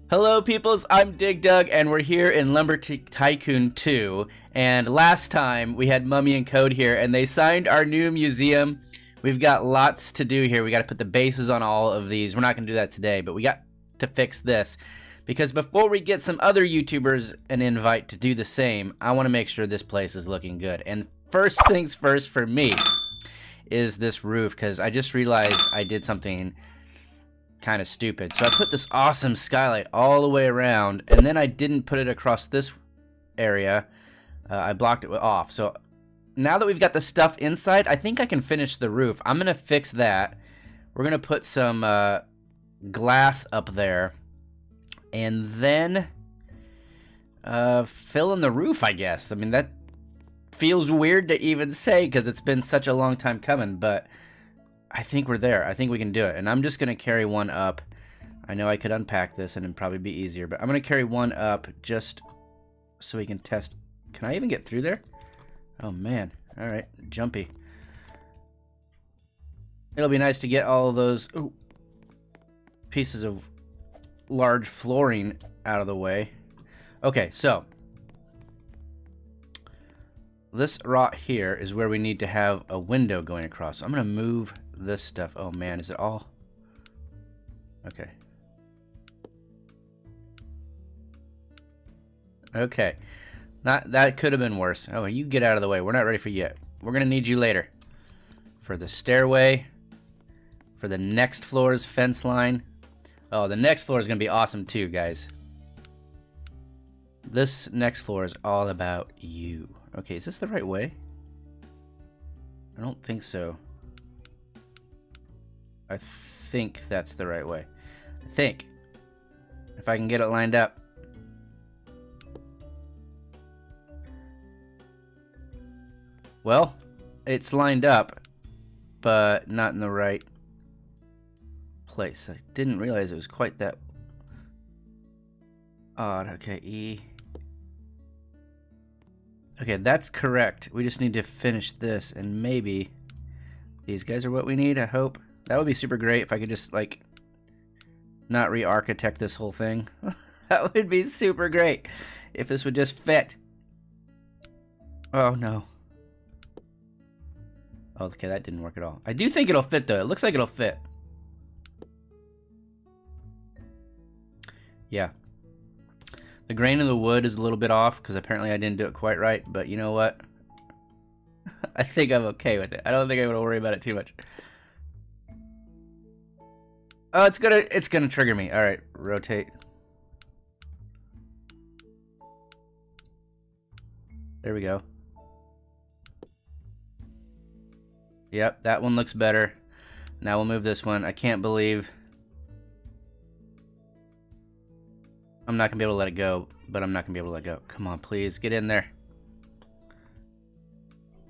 Hello peoples, I'm DigDug and we're here in Lumber Tycoon 2, and last time we had Mummy and Code here and they signed our new museum. We've got lots to do here. We got to put the bases on all of these. We're not going to do that today, but we got to fix this because before we get some other YouTubers an invite to do the same, I want to make sure this place is looking good. And first things first for me is this roof, because I just realized I did something kind of stupid. So I put this awesome skylight all the way around, and then I didn't put it across this area. I blocked it off. So now that we've got the stuff inside, I think I can finish the roof. I'm gonna fix that. We're gonna put some glass up there, and then fill in the roof, I guess. I mean, that feels weird to even say because it's been such a long time coming, but I think we're there. I think we can do it. And I'm just going to carry one up. I know I could unpack this and it'd probably be easier, but I'm going to carry one up just so we can test. Can I even get through there? Oh, man. All right. Jumpy. It'll be nice to get all of those pieces of large flooring out of the way. Okay, so this rot here is where we need to have a window going across. So I'm going to move this stuff. Oh man, is it all? Okay. Okay. That could have been worse. Oh, you get out of the way. We're not ready for you yet. We're going to need you later. For the stairway. For the next floor's fence line. Oh, the next floor is going to be awesome too, guys. This next floor is all about you. Okay, is this the right way? I don't think so. I think that's the right way. I think. If I can get it lined up. Well, it's lined up, but not in the right place. I didn't realize it was quite that odd. Okay, E. Okay, that's correct. We just need to finish this, and maybe these guys are what we need, I hope. That would be super great if I could just, like, not re-architect this whole thing. That would be super great if this would just fit. Oh, no. Oh, okay, that didn't work at all. I do think it'll fit, though. It looks like it'll fit. Yeah. The grain of the wood is a little bit off because apparently I didn't do it quite right, but you know what? I think I'm okay with it. I don't think I'm gonna worry about it too much. Oh, it's gonna trigger me. All right, rotate. There we go. Yep, that one looks better. Now we'll move this one. I can't believe I'm not going to be able to let it go, but I'm not going to be able to let go. Come on, please, get in there.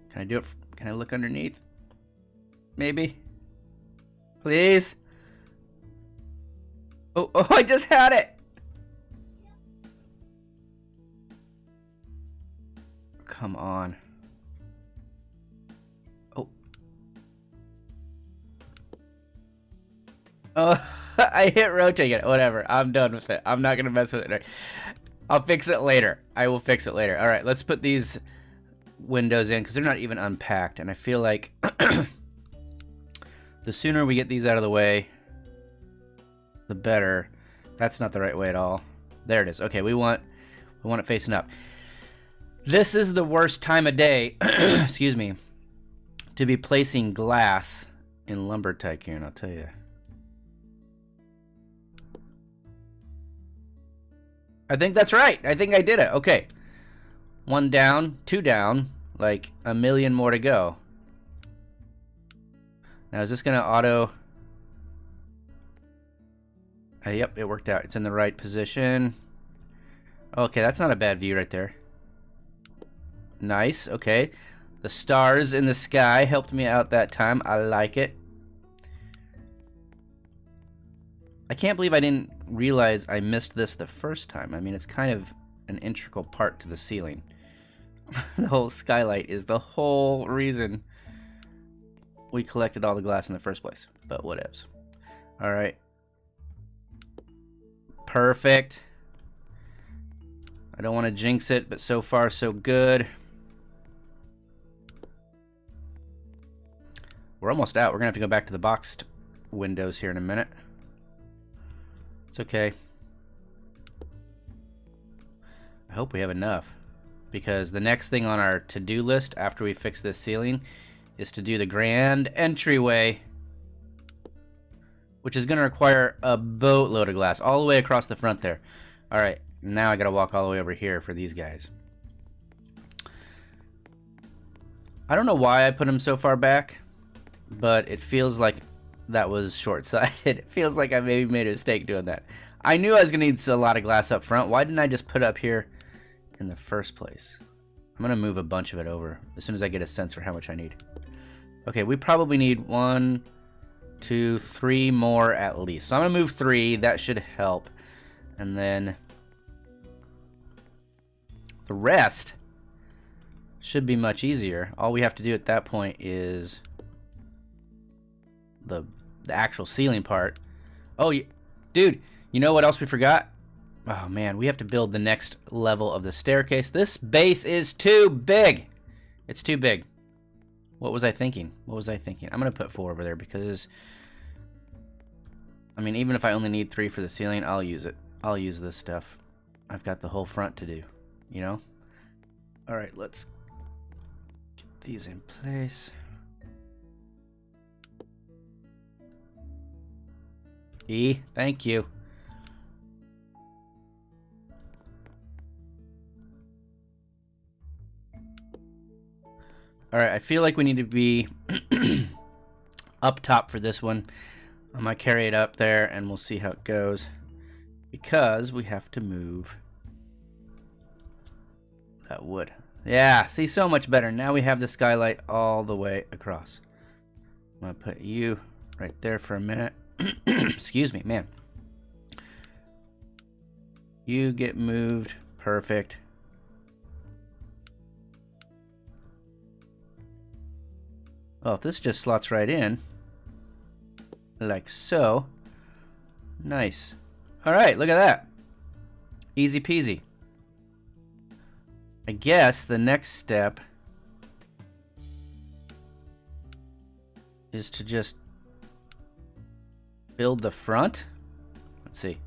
Can I do it? Can I look underneath? Maybe? Please? Oh, I just had it! Come on. Oh, I hit rotate it. Whatever. I'm done with it. I'm not going to mess with it. I'll fix it later. I will fix it later. All right, let's put these windows in because they're not even unpacked. And I feel like the sooner we get these out of the way, the better. That's not the right way at all. There it is. Okay, we want it facing up. This is the worst time of day, excuse me, to be placing glass in Lumber Tycoon, I'll tell you. I think that's right. I think I did it. Okay. 1 down, 2 down, like a million more to go. Now is this gonna auto? Yep, it worked out. It's in the right position. Okay, that's not a bad view right there. Nice, okay. The stars in the sky helped me out that time. I like it. I can't believe I didn't realize I missed this the first time. I mean, it's kind of an integral part to the ceiling. The whole skylight is the whole reason we collected all the glass in the first place. But whatevs. Alright. Perfect. I don't want to jinx it, but so far so good. We're almost out. We're gonna have to go back to the boxed windows here in a minute. It's okay. I hope we have enough, because the next thing on our to-do list after we fix this ceiling is to do the grand entryway, which is going to require a boatload of glass all the way across the front there. All right, now I got to walk all the way over here for these guys. I don't know why I put them so far back, but it feels like that was short-sighted. It feels like I maybe made a mistake doing that. I knew I was going to need a lot of glass up front. Why didn't I just put it up here in the first place? I'm going to move a bunch of it over as soon as I get a sense for how much I need. Okay, we probably need 1, 2, 3 more at least. So I'm going to move 3. That should help. And then the rest should be much easier. All we have to do at that point is the actual ceiling part. Oh, dude, you know what else we forgot? Oh man, we have to build the next level of the staircase. This base is too big. It's too big. What was I thinking? What was I thinking? I'm gonna put 4 over there because, I mean, even if I only need 3 for the ceiling, I'll use it. I'll use this stuff. I've got the whole front to do, you know? All right, let's get these in place. Thank you. Alright, I feel like we need to be up top for this one. I might carry it up there and we'll see how it goes, because we have to move that wood. Yeah, see, so much better. Now we have the skylight all the way across. I'm going to put you right there for a minute. Excuse me, man. You get moved. Perfect. Oh, if this just slots right in, like so. Nice. All right, look at that. Easy peasy. I guess the next step is to just build the front. Let's see.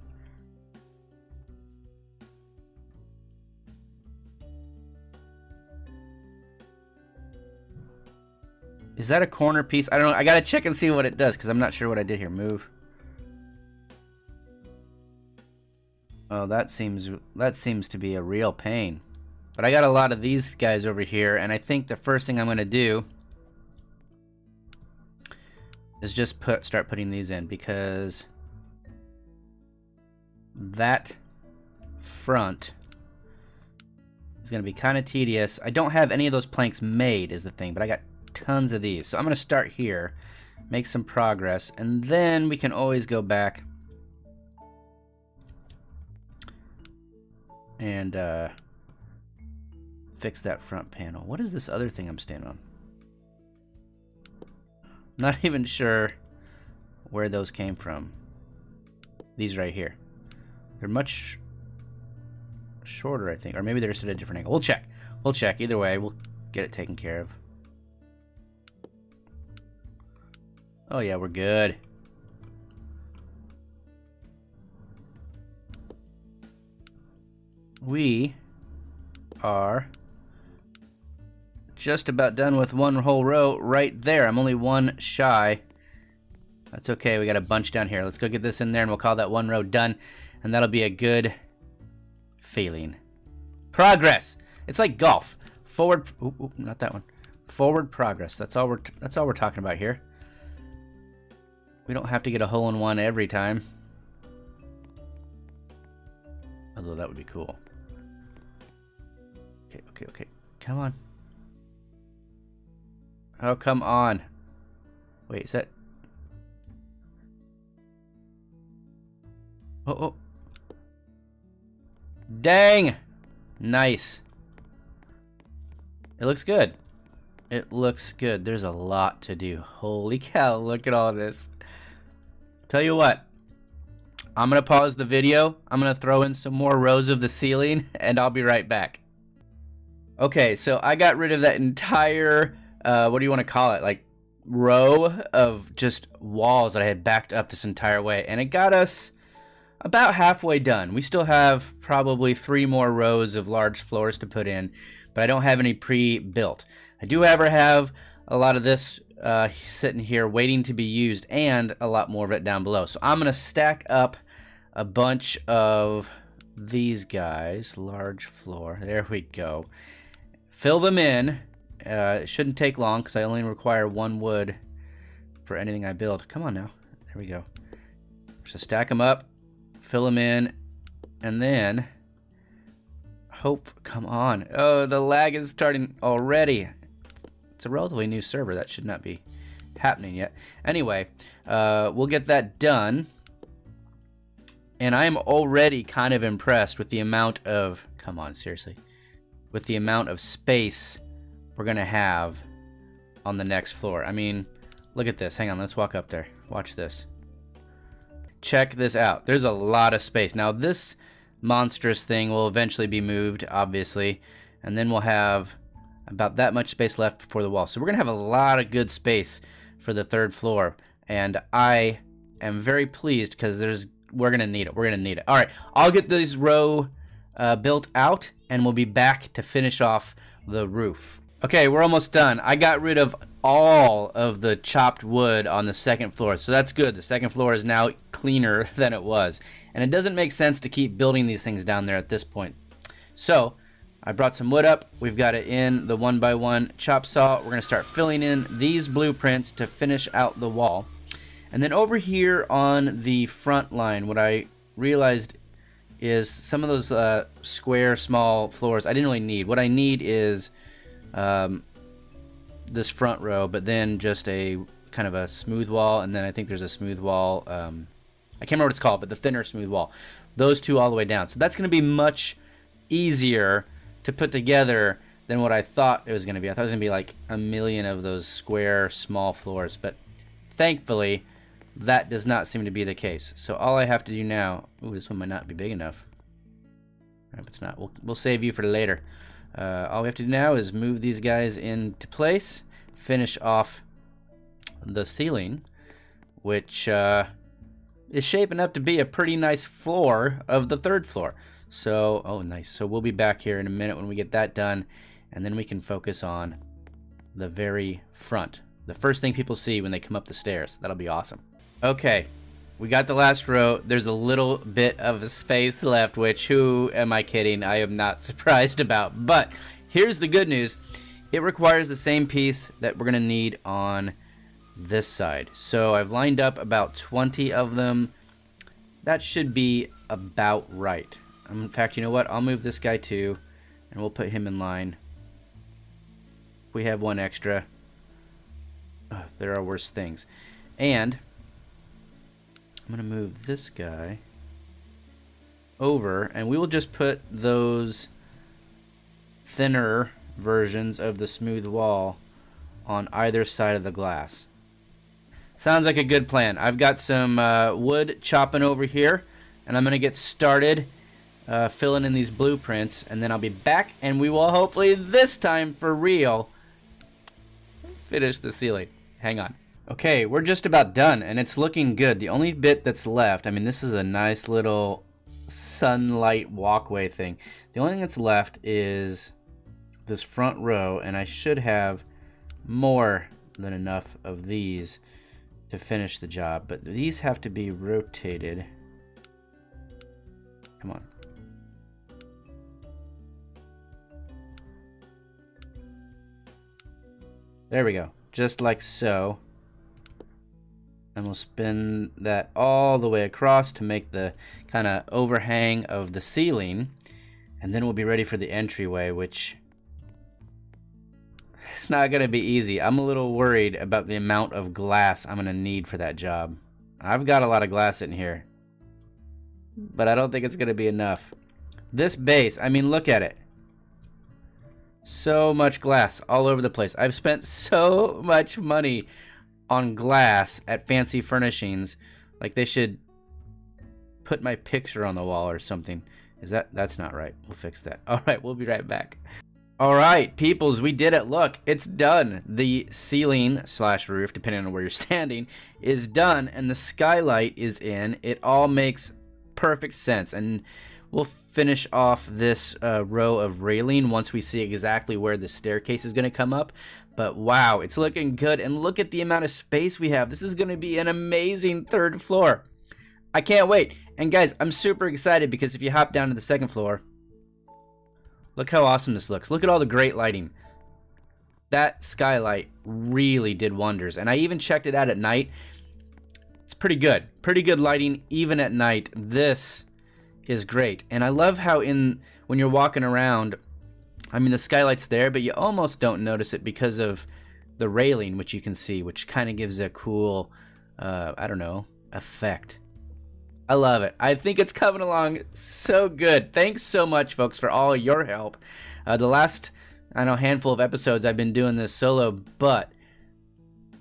Is that a corner piece? I don't know. I gotta check and see what it does because I'm not sure what I did here. Move. Oh, that seems to be a real pain. But I got a lot of these guys over here, and I think the first thing I'm gonna do is just start putting these in, because that front is gonna be kind of tedious. I don't have any of those planks made is the thing, but I got tons of these. So I'm gonna start here, make some progress, and then we can always go back and fix that front panel. What is this other thing I'm standing on? Not even sure where those came from. These right here. They're much shorter, I think. Or maybe they're just at a different angle. We'll check. We'll check. Either way, we'll get it taken care of. Oh yeah, we're good. We are just about done with one whole row right there. I'm only one shy. That's okay. We got a bunch down here. Let's go get this in there and we'll call that one row done. And that'll be a good feeling. Progress. It's like golf. Forward. Ooh, not that one. Forward progress. That's all we're talking about here. We don't have to get a hole in one every time. Although that would be cool. Okay. Come on. Oh, come on. Wait, is that... Oh. Dang! Nice. It looks good. It looks good. There's a lot to do. Holy cow, look at all this. Tell you what. I'm going to pause the video. I'm going to throw in some more rows of the ceiling, and I'll be right back. Okay, so I got rid of that entire, what do you want to call it, like row of just walls that I had backed up this entire way, and it got us about halfway done. We still have probably 3 more rows of large floors to put in, but I don't have any pre-built. I do, however, have a lot of this sitting here waiting to be used, and a lot more of it down below. So I'm going to stack up a bunch of these guys. Large floor. There we go. Fill them in. It shouldn't take long because I only require 1 wood for anything I build. Come on now. There we go. So stack them up, fill them in, and then come on. Oh, the lag is starting already. It's a relatively new server. That should not be happening yet. Anyway, we'll get that done. And I'm already kind of impressed with the amount of, come on, seriously, with the amount of space we're going to have on the next floor. I mean, look at this. Hang on, let's walk up there. Watch this. Check this out. There's a lot of space. Now, this monstrous thing will eventually be moved, obviously, and then we'll have about that much space left before the wall. So we're going to have a lot of good space for the 3rd floor, and I am very pleased because we're going to need it. We're going to need it. All right, I'll get this row built out, and we'll be back to finish off the roof. Okay, we're almost done. I got rid of all of the chopped wood on the 2nd floor, so that's good. The 2nd floor is now cleaner than it was, and it doesn't make sense to keep building these things down there at this point. So I brought some wood up. We've got it in the 1x1 chop saw. We're going to start filling in these blueprints to finish out the wall. And then over here on the front line, what I realized is some of those square small floors I didn't really need. What I need is this front row, but then just a kind of a smooth wall, and then I think there's a smooth wall, I can't remember what it's called, but the thinner smooth wall. Those 2 all the way down. So that's going to be much easier to put together than what I thought it was going to be. I thought it was going to be like a million of those square small floors, but thankfully that does not seem to be the case. So all I have to do now, ooh, this one might not be big enough. If it's not, we'll save you for later. All we have to do now is move these guys into place, finish off the ceiling, which is shaping up to be a pretty nice floor of the 3rd floor. So, oh, nice. So we'll be back here in a minute when we get that done, and then we can focus on the very front. The first thing people see when they come up the stairs. That'll be awesome. Okay, we got the last row. There's a little bit of space left, which, who am I kidding? I am not surprised about. But here's the good news. It requires the same piece that we're going to need on this side. So I've lined up about 20 of them. That should be about right. In fact, you know what? I'll move this guy too, and we'll put him in line. We have 1 extra. There are worse things. And I'm going to move this guy over, and we will just put those thinner versions of the smooth wall on either side of the glass. Sounds like a good plan. I've got some wood chopping over here, and I'm going to get started filling in these blueprints, and then I'll be back, and we will hopefully this time for real finish the ceiling. Hang on. Okay, we're just about done, and it's looking good. The only bit that's left, I mean, this is a nice little sunlight walkway thing. The only thing that's left is this front row, and I should have more than enough of these to finish the job, but these have to be rotated. Come on. There we go, just like so. And we'll spin that all the way across to make the kind of overhang of the ceiling. And then we'll be ready for the entryway, which it's not going to be easy. I'm a little worried about the amount of glass I'm going to need for that job. I've got a lot of glass in here, but I don't think it's going to be enough. This base, I mean, look at it. So much glass all over the place. I've spent so much money on glass at Fancy Furnishings. Like, they should put my picture on the wall or something. That's not right. We'll fix that. All right, we'll be right back. All right, peoples, we did it. Look, it's done. The ceiling / roof, depending on where you're standing, is done, and the skylight is in. It all makes perfect sense, and we'll finish off this row of railing once we see exactly where the staircase is going to come up. But wow, it's looking good, and look at the amount of space we have. This is going to be an amazing 3rd floor. I can't wait. And guys, I'm super excited because if you hop down to the 2nd floor, look how awesome this looks. Look at all the great lighting. That skylight really did wonders, and I even checked it out at night. It's pretty good. Pretty good lighting even at night. This is great. And I love how when you're walking around, I mean, the skylight's there, but you almost don't notice it because of the railing, which you can see, which kind of gives a cool, I don't know, effect. I love it. I think it's coming along so good. Thanks so much, folks, for all your help. The last, I know, handful of episodes I've been doing this solo, but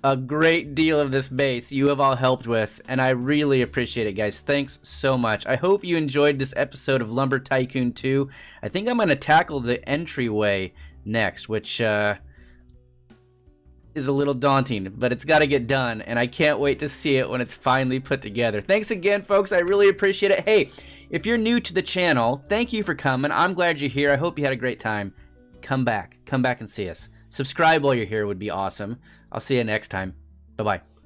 a great deal of this base you have all helped with, and I really appreciate it, guys. Thanks so much. I hope you enjoyed this episode of Lumber Tycoon 2. I think I'm going to tackle the entryway next, which is a little daunting, but it's got to get done, and I can't wait to see it when it's finally put together. Thanks again, folks. I really appreciate it. Hey, if you're new to the channel, thank you for coming. I'm glad you're here. I hope you had a great time. Come back and see us. Subscribe while you're here would be awesome. I'll see you next time. Bye-bye.